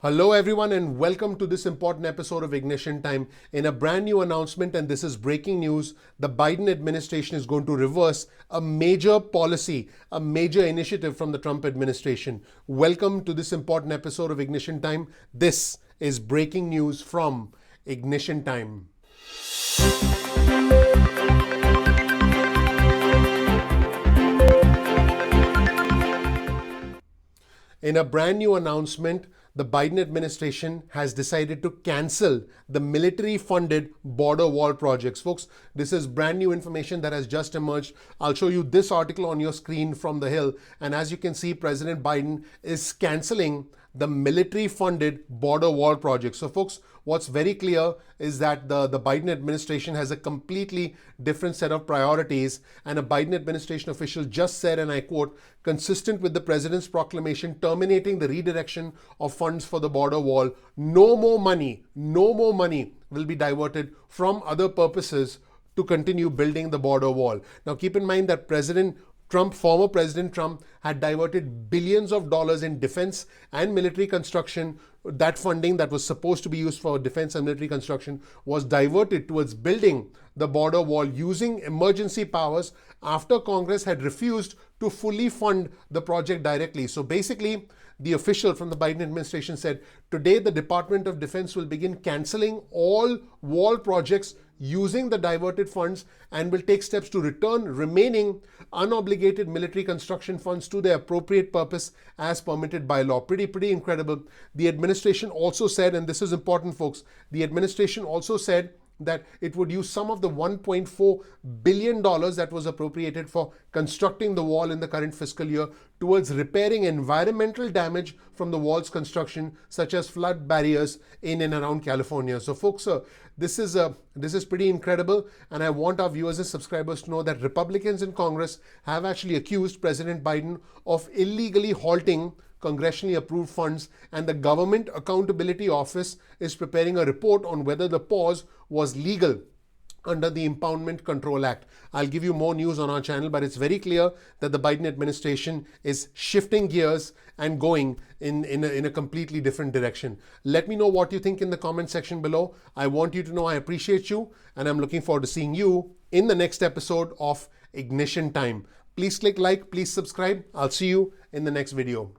Hello everyone and welcome to this important episode of Ignition Time. In a brand new announcement, and this is breaking news, the Biden administration is going to reverse a major policy, a major initiative from the Trump administration. Welcome to this important episode of Ignition Time. This is breaking news from Ignition Time. In a brand new announcement, the Biden administration has decided to cancel the military-funded border wall projects. Folks, this is brand new information that has just emerged. I'll show you this article on your screen from the Hill. And as you can see, President Biden is canceling the military-funded border wall project. So folks, what's very clear is that the Biden administration has a completely different set of priorities, and a Biden administration official just said, and I quote, consistent with the president's proclamation terminating the redirection of funds for the border wall, no more money will be diverted from other purposes to continue building the border wall. Now keep in mind that former President Trump had diverted billions of dollars in defense and military construction. That funding that was supposed to be used for defense and military construction was diverted towards building the border wall using emergency powers after Congress had refused to fully fund the project directly. So basically, the official from the Biden administration said, today the Department of Defense will begin canceling all wall projects using the diverted funds and will take steps to return remaining unobligated military construction funds to their appropriate purpose as permitted by law. Pretty incredible. The administration also said, and this is important folks, the administration also said that it would use some of the $1.4 billion that was appropriated for constructing the wall in the current fiscal year towards repairing environmental damage from the wall's construction, such as flood barriers in and around California. So folks, this is pretty incredible, and I want our viewers and subscribers to know that Republicans in Congress have actually accused President Biden of illegally halting congressionally approved funds, and the Government Accountability Office is preparing a report on whether the pause was legal under the Impoundment Control Act. I'll give you more news on our channel, but it's very clear that the Biden administration is shifting gears and going in a completely different direction. Let me know what you think in the comment section below. I want you to know I appreciate you, and I'm looking forward to seeing you in the next episode of Ignition Time. Please click like, please subscribe. I'll see you in the next video.